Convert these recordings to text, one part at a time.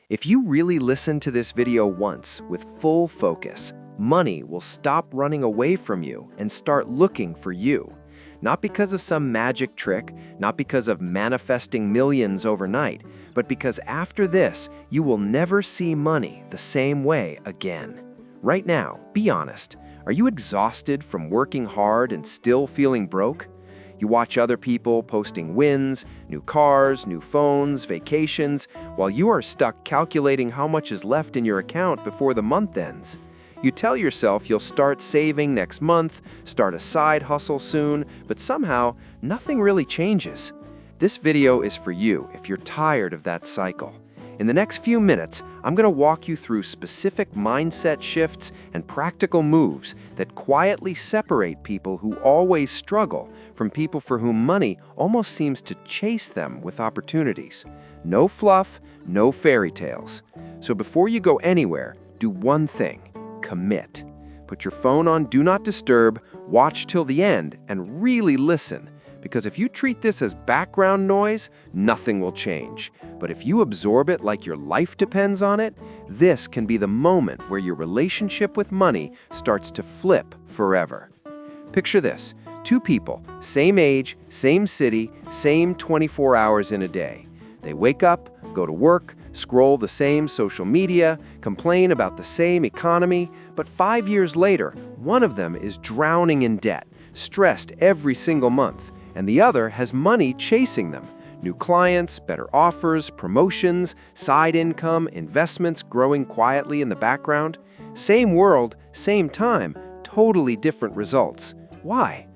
If you really listen to this video once with full focus, money will stop running away from you and start looking for you. Not because of some magic trick, not because of manifesting millions overnight, but because after this, you will never see money the same way again. Right now, be honest. Are you exhausted from working hard and still feeling broke? You watch other people posting wins, new cars, new phones, vacations, while you are stuck calculating how much is left in your account before the month ends. You tell yourself you'll start saving next month, start a side hustle soon, but somehow nothing really changes. This video is for you if you're tired of that cycle. In the next few minutes, I'm going to walk you through specific mindset shifts and practical moves that quietly separate people who always struggle from people for whom money almost seems to chase them with opportunities. No fluff, no fairy tales. So before you go anywhere, do one thing: commit. Put your phone on Do Not Disturb, watch till the end, and really listen. Because if you treat this as background noise, nothing will change. But if you absorb it like your life depends on it, this can be the moment where your relationship with money starts to flip forever. Picture this: two people, same age, same city, same 24 hours in a day. They wake up, go to work, scroll the same social media, complain about the same economy, but 5 years later, one of them is drowning in debt, stressed every single month, and the other has money chasing them. New clients, better offers, promotions, side income, investments growing quietly in the background. Same world, same time, totally different results. Why?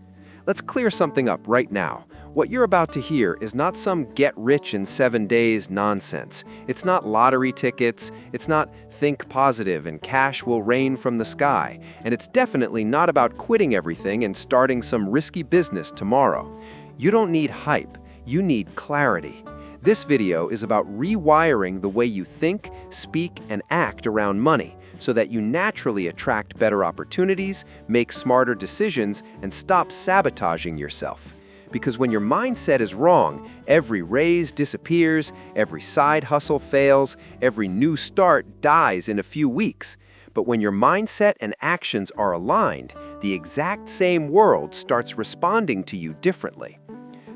Let's clear something up right now. What you're about to hear is not some get-rich-in-7 days nonsense. It's not lottery tickets, it's not think positive and cash will rain from the sky, and it's definitely not about quitting everything and starting some risky business tomorrow. You don't need hype, you need clarity. This video is about rewiring the way you think, speak, and act around money so that you naturally attract better opportunities, make smarter decisions, and stop sabotaging yourself. Because when your mindset is wrong, every raise disappears, every side hustle fails, every new start dies in a few weeks. But when your mindset and actions are aligned, the exact same world starts responding to you differently.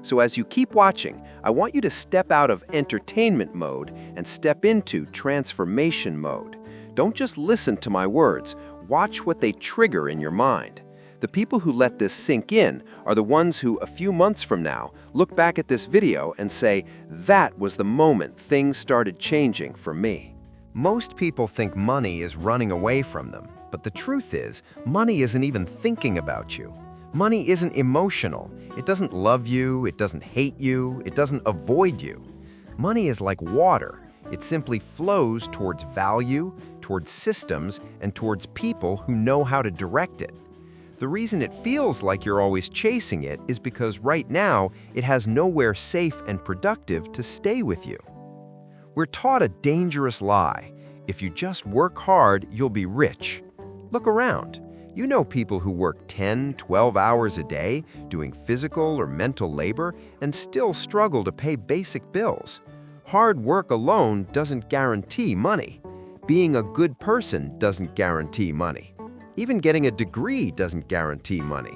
So as you keep watching, I want you to step out of entertainment mode and step into transformation mode. Don't just listen to my words, watch what they trigger in your mind. The people who let this sink in are the ones who, a few months from now, look back at this video and say, that was the moment things started changing for me. Most people think money is running away from them, but the truth is, money isn't even thinking about you. Money isn't emotional. It doesn't love you, it doesn't hate you, it doesn't avoid you. Money is like water. It simply flows towards value, towards systems, and towards people who know how to direct it. The reason it feels like you're always chasing it is because right now it has nowhere safe and productive to stay with you. We're taught a dangerous lie. If you just work hard, you'll be rich. Look around. You know people who work 10, 12 hours a day doing physical or mental labor and still struggle to pay basic bills. Hard work alone doesn't guarantee money. Being a good person doesn't guarantee money. Even getting a degree doesn't guarantee money.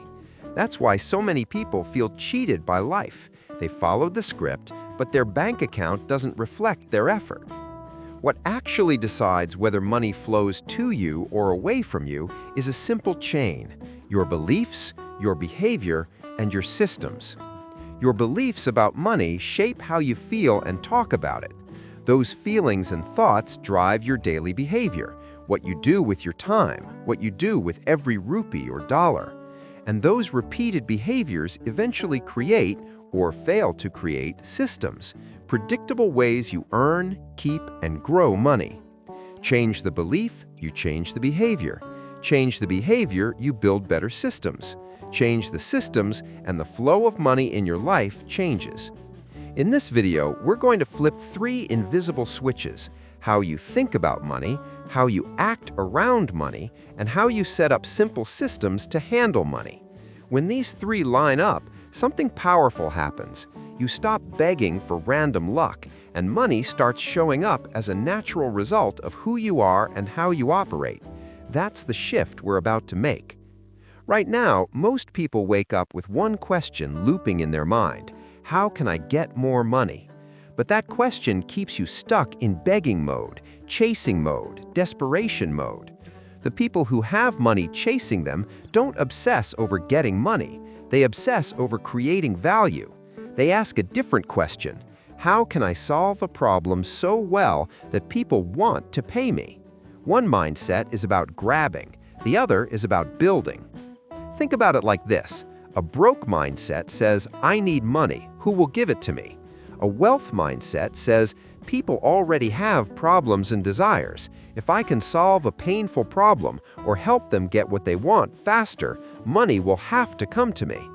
That's why so many people feel cheated by life. They followed the script, but their bank account doesn't reflect their effort. What actually decides whether money flows to you or away from you is a simple chain: your beliefs, your behavior, and your systems. Your beliefs about money shape how you feel and talk about it. Those feelings and thoughts drive your daily behavior, what you do with your time, what you do with every rupee or dollar. And those repeated behaviors eventually create, or fail to create, systems, predictable ways you earn, keep, and grow money. Change the belief, you change the behavior. Change the behavior, you build better systems. Change the systems, and the flow of money in your life changes. In this video, we're going to flip 3 invisible switches: how you think about money, how you act around money, and how you set up simple systems to handle money. When these 3 line up, something powerful happens. You stop begging for random luck, and money starts showing up as a natural result of who you are and how you operate. That's the shift we're about to make. Right now, most people wake up with one question looping in their mind: how can I get more money? But that question keeps you stuck in begging mode, chasing mode, desperation mode. The people who have money chasing them don't obsess over getting money. They obsess over creating value. They ask a different question: how can I solve a problem so well that people want to pay me? One mindset is about grabbing, the other is about building. Think about it like this: a broke mindset says, I need money, who will give it to me? A wealth mindset says, people already have problems and desires. If I can solve a painful problem or help them get what they want faster, money will have to come to me.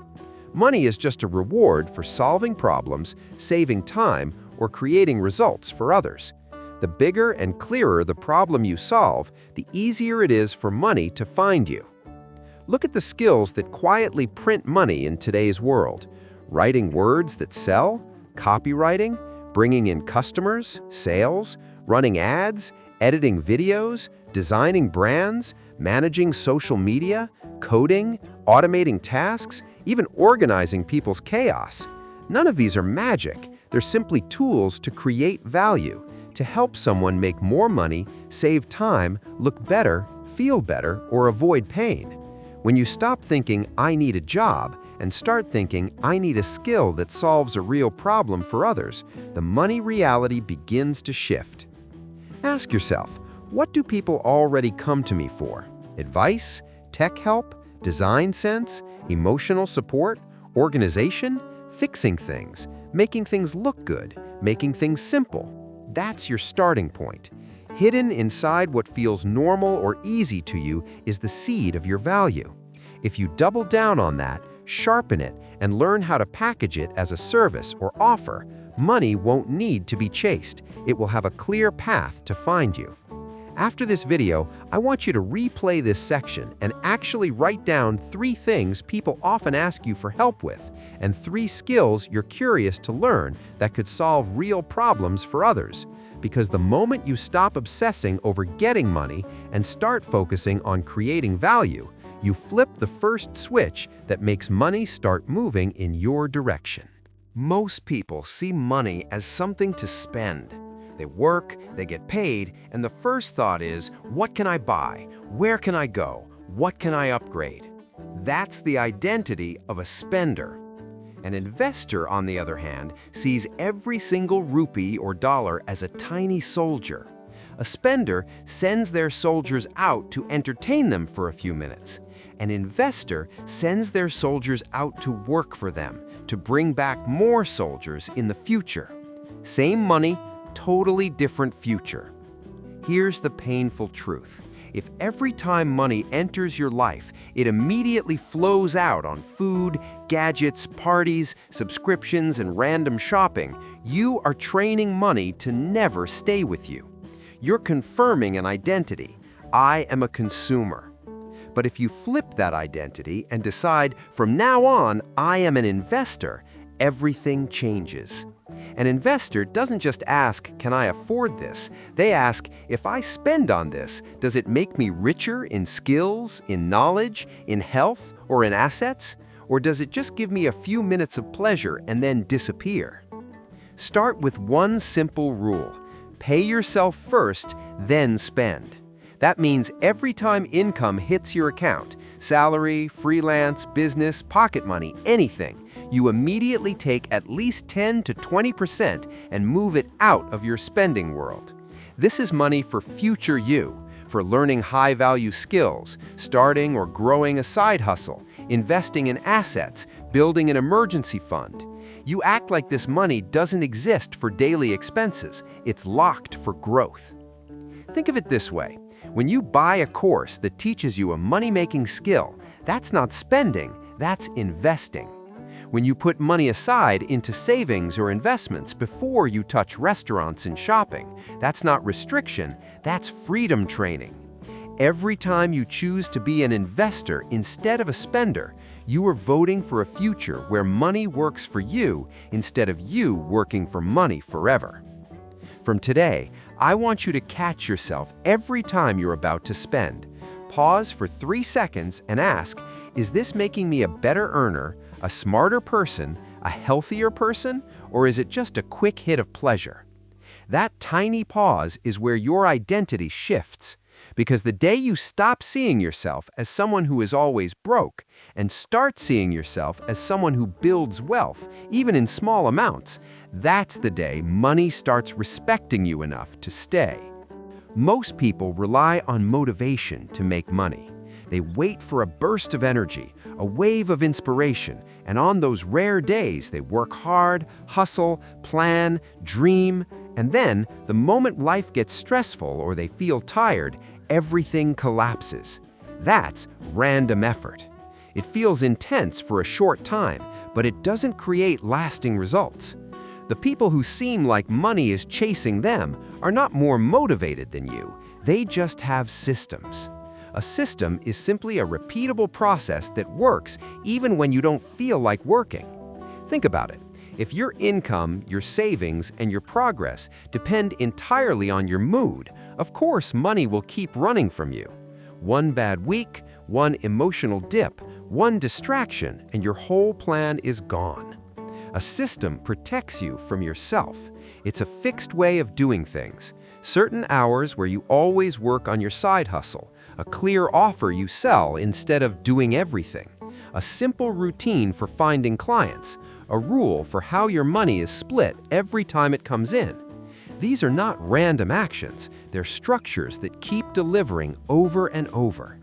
Money is just a reward for solving problems, saving time, or creating results for others. The bigger and clearer the problem you solve, the easier it is for money to find you. Look at the skills that quietly print money in today's world: writing words that sell, copywriting, bringing in customers, sales, running ads, editing videos, designing brands, managing social media, coding, automating tasks, even organizing people's chaos. None of these are magic. They're simply tools to create value, to help someone make more money, save time, look better, feel better, or avoid pain. When you stop thinking, I need a job, and start thinking, I need a skill that solves a real problem for others, the money reality begins to shift. Ask yourself, what do people already come to me for? Advice? Tech help? Design sense? Emotional support? Organization? Fixing things? Making things look good? Making things simple? That's your starting point. Hidden inside what feels normal or easy to you is the seed of your value. If you double down on that, sharpen it, and learn how to package it as a service or offer, money won't need to be chased. It will have a clear path to find you. After this video, I want you to replay this section and actually write down 3 things people often ask you for help with, and 3 skills you're curious to learn that could solve real problems for others. Because the moment you stop obsessing over getting money and start focusing on creating value, you flip the first switch that makes money start moving in your direction. Most people see money as something to spend. They work, they get paid, and the first thought is, what can I buy? Where can I go? What can I upgrade? That's the identity of a spender. An investor, on the other hand, sees every single rupee or dollar as a tiny soldier. A spender sends their soldiers out to entertain them for a few minutes. An investor sends their soldiers out to work for them, to bring back more soldiers in the future. Same money, totally different future. Here's the painful truth. If every time money enters your life, it immediately flows out on food, gadgets, parties, subscriptions, and random shopping, you are training money to never stay with you. You're confirming an identity. I am a consumer. But if you flip that identity and decide, from now on, I am an investor, everything changes. An investor doesn't just ask, can I afford this? They ask, if I spend on this, does it make me richer in skills, in knowledge, in health, or in assets? Or does it just give me a few minutes of pleasure and then disappear? Start with one simple rule. Pay yourself first, then spend. That means every time income hits your account, salary, freelance, business, pocket money, anything, you immediately take at least 10 to 20% and move it out of your spending world. This is money for future you, for learning high-value skills, starting or growing a side hustle, investing in assets, building an emergency fund. You act like this money doesn't exist for daily expenses. It's locked for growth. Think of it this way. When you buy a course that teaches you a money-making skill, that's not spending, that's investing. When you put money aside into savings or investments before you touch restaurants and shopping, that's not restriction, that's freedom training. Every time you choose to be an investor instead of a spender, you are voting for a future where money works for you instead of you working for money forever. From today, I want you to catch yourself every time you're about to spend. Pause for 3 seconds and ask, is this making me a better earner, a smarter person, a healthier person, or is it just a quick hit of pleasure? That tiny pause is where your identity shifts, because the day you stop seeing yourself as someone who is always broke and start seeing yourself as someone who builds wealth, even in small amounts, that's the day money starts respecting you enough to stay. Most people rely on motivation to make money. They wait for a burst of energy, a wave of inspiration, and on those rare days they work hard, hustle, plan, dream, and then, the moment life gets stressful or they feel tired, everything collapses. That's random effort. It feels intense for a short time, but it doesn't create lasting results. The people who seem like money is chasing them are not more motivated than you. They just have systems. A system is simply a repeatable process that works even when you don't feel like working. Think about it. If your income, your savings, and your progress depend entirely on your mood, of course money will keep running from you. One bad week, one emotional dip, one distraction, and your whole plan is gone. A system protects you from yourself. It's a fixed way of doing things. Certain hours where you always work on your side hustle, a clear offer you sell instead of doing everything, a simple routine for finding clients, a rule for how your money is split every time it comes in. These are not random actions, they're structures that keep delivering over and over.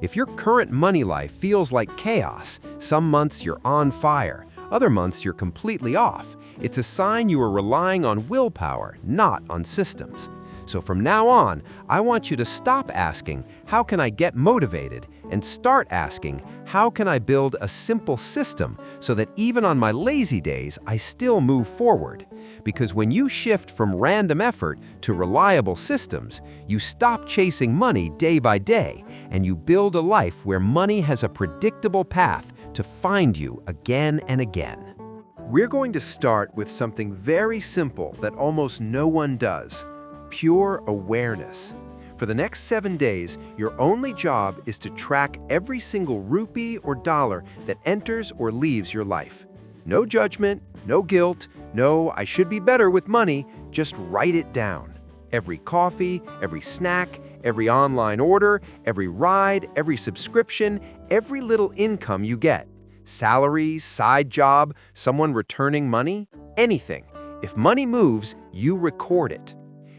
If your current money life feels like chaos, some months you're on fire, other months you're completely off, it's a sign you are relying on willpower, not on systems. So from now on, I want you to stop asking, how can I get motivated? And start asking, how can I build a simple system so that even on my lazy days, I still move forward? Because when you shift from random effort to reliable systems, you stop chasing money day by day, and you build a life where money has a predictable path to find you again and again. We're going to start with something very simple that almost no one does: pure awareness. For the next 7 days, your only job is to track every single rupee or dollar that enters or leaves your life. No judgment, no guilt, no "I should be better with money," just write it down. Every coffee, every snack, every online order, every ride, every subscription, every little income you get. Salary, side job, someone returning money, anything. If money moves, you record it.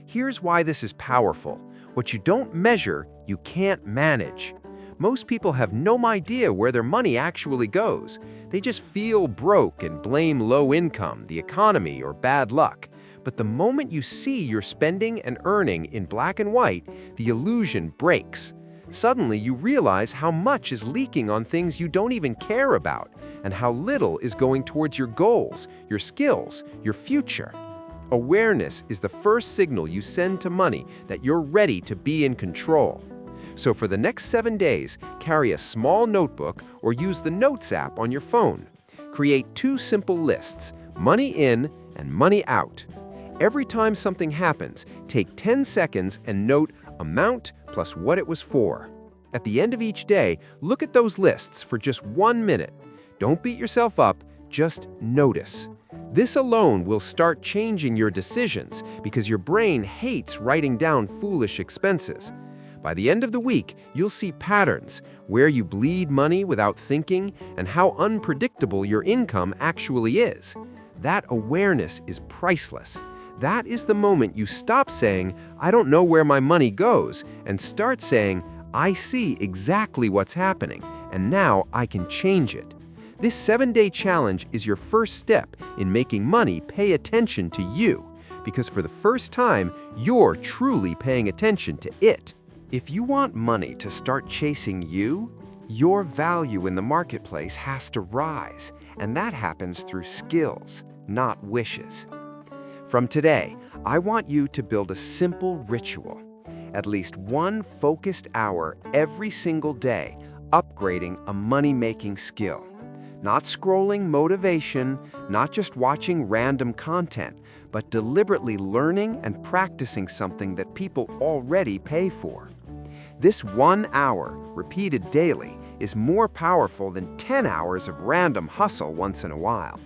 Here's why this is powerful. What you don't measure, you can't manage. Most people have no idea where their money actually goes. They just feel broke and blame low income, the economy, or bad luck. But the moment you see your spending and earning in black and white, the illusion breaks. Suddenly, you realize how much is leaking on things you don't even care about, and how little is going towards your goals, your skills, your future. Awareness is the first signal you send to money that you're ready to be in control. So for the next 7 days, carry a small notebook or use the Notes app on your phone. Create 2 simple lists: money in and money out. Every time something happens, take 10 seconds and note amount plus what it was for. At the end of each day, look at those lists for just 1 minute. Don't beat yourself up, just notice. This alone will start changing your decisions because your brain hates writing down foolish expenses. By the end of the week, you'll see patterns, where you bleed money without thinking, and how unpredictable your income actually is. That awareness is priceless. That is the moment you stop saying, "I don't know where my money goes," and start saying, "I see exactly what's happening, and now I can change it." This 7-day challenge is your first step in making money pay attention to you, because for the first time, you're truly paying attention to it. If you want money to start chasing you, your value in the marketplace has to rise, and that happens through skills, not wishes. From today, I want you to build a simple ritual. at least one focused hour every single day upgrading a money-making skill. Not scrolling motivation, not just watching random content, but deliberately learning and practicing something that people already pay for. This 1 hour, repeated daily, is more powerful than 10 hours of random hustle once in a while.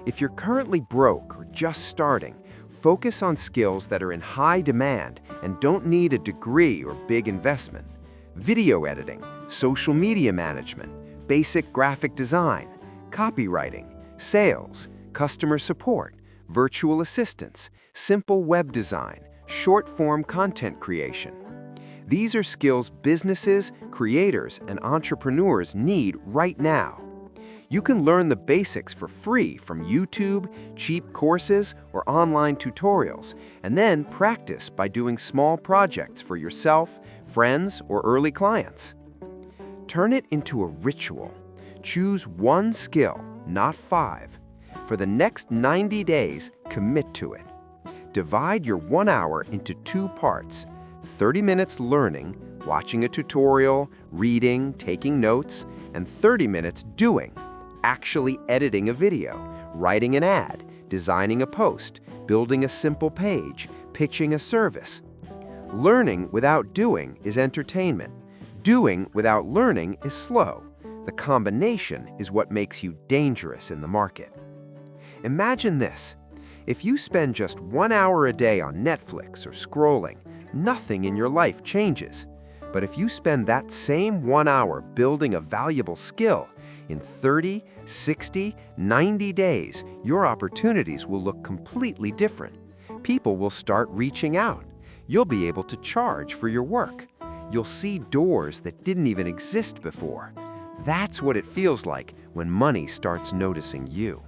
If you're currently broke or just starting, focus on skills that are in high demand and don't need a degree or big investment. Video editing, social media management, basic graphic design, copywriting, sales, customer support, virtual assistants, simple web design, short-form content creation. These are skills businesses, creators, and entrepreneurs need right now. You can learn the basics for free from YouTube, cheap courses, or online tutorials, and then practice by doing small projects for yourself, friends, or early clients. Turn it into a ritual. Choose one skill, not 5. For the next 90 days, commit to it. Divide your 1 hour into 2 parts, 30 minutes learning, watching a tutorial, reading, taking notes, and 30 minutes doing, actually editing a video, writing an ad, designing a post, building a simple page, pitching a service. Learning without doing is entertainment. Doing without learning is slow. The combination is what makes you dangerous in the market. Imagine this. If you spend just 1 hour a day on Netflix or scrolling, nothing in your life changes. But if you spend that same 1 hour building a valuable skill, in 30, 60, 90 days, your opportunities will look completely different. People will start reaching out. You'll be able to charge for your work. You'll see doors that didn't even exist before. That's what it feels like when money starts noticing you.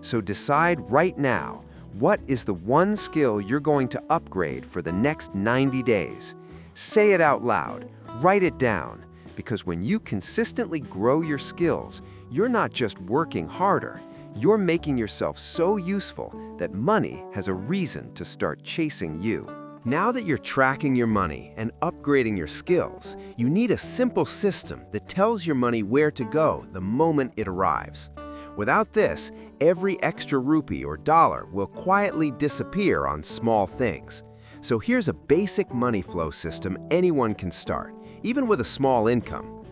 So decide right now, what is the one skill you're going to upgrade for the next 90 days? Say it out loud, write it down, because when you consistently grow your skills, you're not just working harder, you're making yourself so useful that money has a reason to start chasing you. Now that you're tracking your money and upgrading your skills, you need a simple system that tells your money where to go the moment it arrives. Without this, every extra rupee or dollar will quietly disappear on small things. So here's a basic money flow system anyone can start, even with a small income.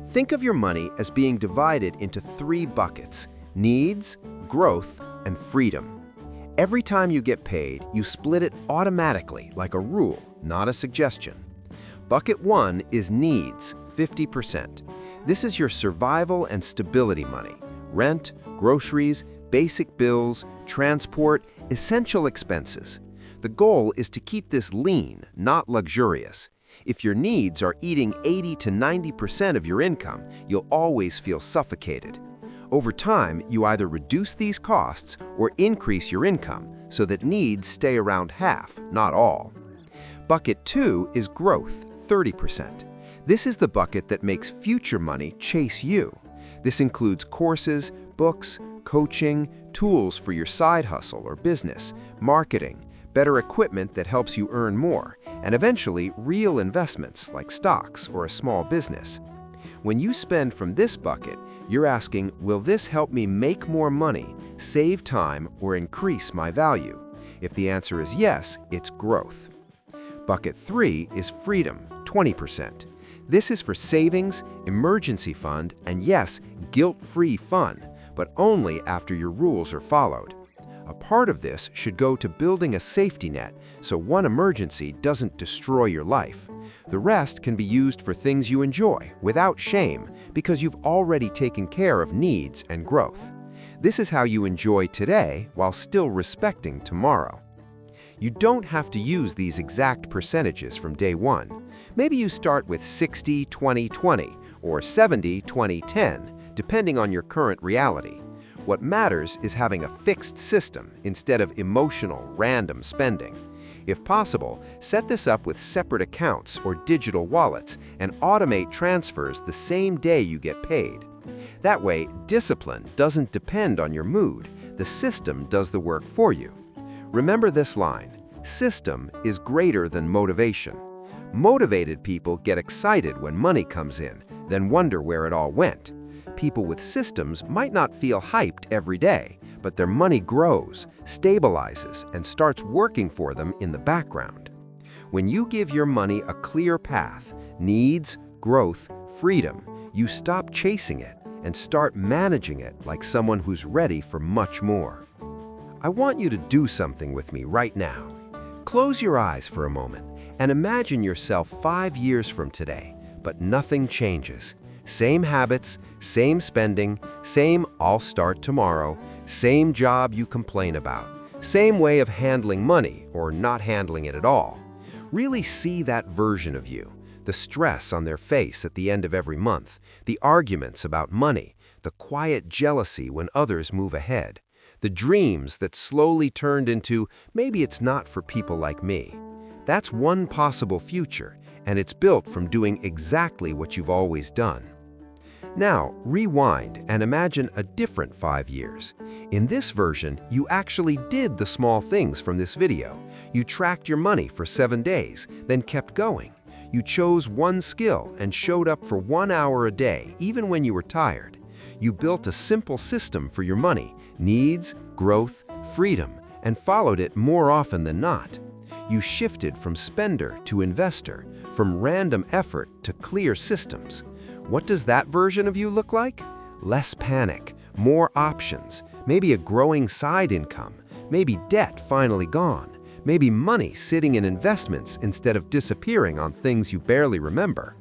Think of your money as being divided into 3 buckets: needs, growth, and freedom. Every time you get paid, you split it automatically, like a rule, not a suggestion. Bucket 1 is needs, 50%. This is your survival and stability money: rent, groceries, basic bills, transport, essential expenses. The goal is to keep this lean, not luxurious. If your needs are eating 80 to 90% of your income, you'll always feel suffocated. Over time, you either reduce these costs or increase your income so that needs stay around half, not all. Bucket 2 is growth, 30%. This is the bucket that makes future money chase you. This includes courses, books, coaching, tools for your side hustle or business, marketing, better equipment that helps you earn more, and eventually real investments like stocks or a small business. When you spend from this bucket, you're asking, will this help me make more money, save time, or increase my value? If the answer is yes, it's growth. Bucket 3 is freedom, 20%. This is for savings, emergency fund, and yes, guilt-free fun, but only after your rules are followed. A part of this should go to building a safety net so one emergency doesn't destroy your life. The rest can be used for things you enjoy without shame because you've already taken care of needs and growth. This is how you enjoy today while still respecting tomorrow. You don't have to use these exact percentages from day one. Maybe you start with 60-20-20 or 70-20-10, depending on your current reality. What matters is having a fixed system instead of emotional, random spending. If possible, set this up with separate accounts or digital wallets and automate transfers the same day you get paid. That way, discipline doesn't depend on your mood. The system does the work for you. Remember this line: System is greater than motivation. Motivated people get excited when money comes in, then wonder where it all went. People with systems might not feel hyped every day, but their money grows, stabilizes, and starts working for them in the background. When you give your money a clear path, needs, growth, freedom, you stop chasing it and start managing it like someone who's ready for much more. I want you to do something with me right now. Close your eyes for a moment and imagine yourself 5 years from today, but nothing changes. Same habits, same spending, same "I'll start tomorrow," same job you complain about, same way of handling money or not handling it at all. Really see that version of you, the stress on their face at the end of every month, the arguments about money, the quiet jealousy when others move ahead, the dreams that slowly turned into "maybe it's not for people like me." That's one possible future, and it's built from doing exactly what you've always done. Now, rewind and imagine a different 5 years. In this version, you actually did the small things from this video. You tracked your money for 7 days, then kept going. You chose one skill and showed up for 1 hour a day, even when you were tired. You built a simple system for your money, needs, growth, freedom, and followed it more often than not. You shifted from spender to investor, from random effort to clear systems. What does that version of you look like? Less panic, more options, maybe a growing side income, maybe debt finally gone, maybe money sitting in investments instead of disappearing on things you barely remember.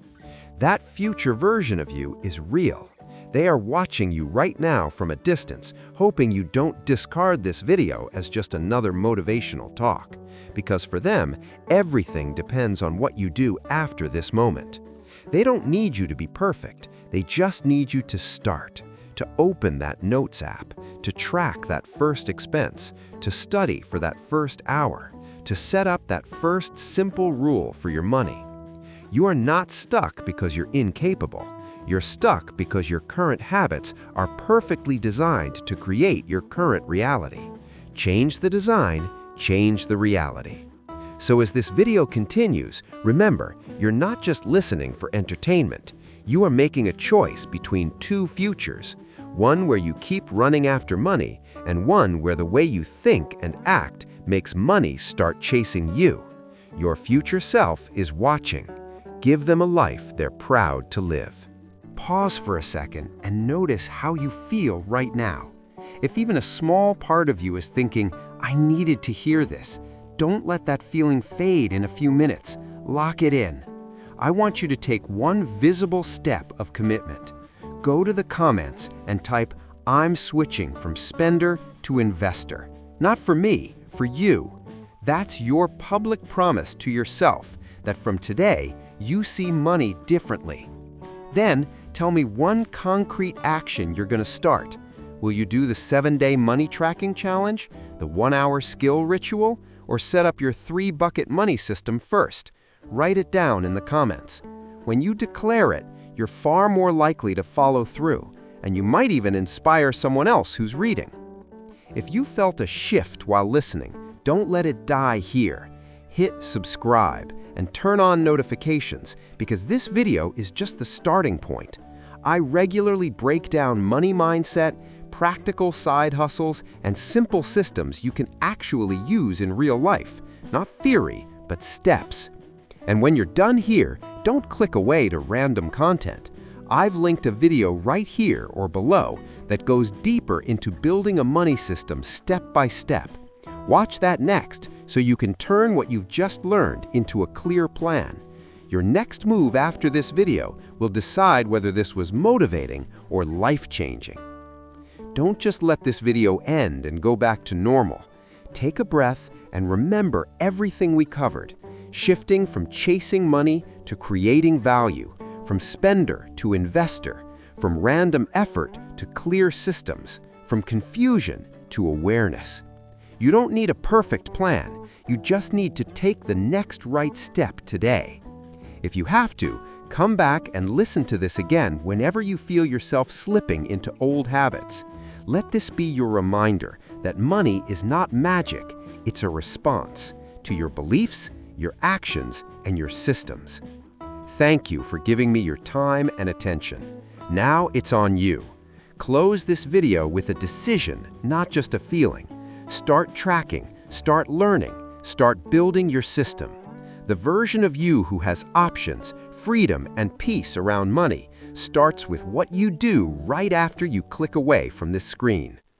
That future version of you is real. They are watching you right now from a distance, hoping you don't discard this video as just another motivational talk. Because for them, everything depends on what you do after this moment. They don't need you to be perfect. They just need you to start, to open that Notes app, to track that first expense, to study for that first hour, to set up that first simple rule for your money. You are not stuck because you're incapable. You're stuck because your current habits are perfectly designed to create your current reality. Change the design, change the reality. So as this video continues, remember, you're not just listening for entertainment. You are making a choice between two futures, one where you keep running after money, and one where the way you think and act makes money start chasing you. Your future self is watching. Give them a life they're proud to live. Pause for a second and notice how you feel right now. If even a small part of you is thinking, "I needed to hear this," don't let that feeling fade in a few minutes. Lock it in. I want you to take one visible step of commitment. Go to the comments and type, "I'm switching from spender to investor." Not for me, for you. That's your public promise to yourself that from today, you see money differently. Then, tell me one concrete action you're going to start. Will you do the 7-day money tracking challenge, the 1-hour skill ritual, or set up your 3-bucket money system first? Write it down in the comments. When you declare it, you're far more likely to follow through, and you might even inspire someone else who's reading. If you felt a shift while listening, don't let it die here. Hit subscribe and turn on notifications because this video is just the starting point. I regularly break down money mindset, practical side hustles, and simple systems you can actually use in real life. Not theory, but steps. And when you're done here, don't click away to random content. I've linked a video right here or below that goes deeper into building a money system step by step. Watch that next so you can turn what you've just learned into a clear plan. Your next move after this video will decide whether this was motivating or life-changing. Don't just let this video end and go back to normal. Take a breath and remember everything we covered, shifting from chasing money to creating value, from spender to investor, from random effort to clear systems, from confusion to awareness. You don't need a perfect plan. You just need to take the next right step today. If you have to, come back and listen to this again whenever you feel yourself slipping into old habits. Let this be your reminder that money is not magic, it's a response. to your beliefs, your actions, and your systems. Thank you for giving me your time and attention. Now it's on you. Close this video with a decision, not just a feeling. Start tracking, start learning, start building your system. The version of you who has options, freedom, and peace around money starts with what you do right after you click away from this screen.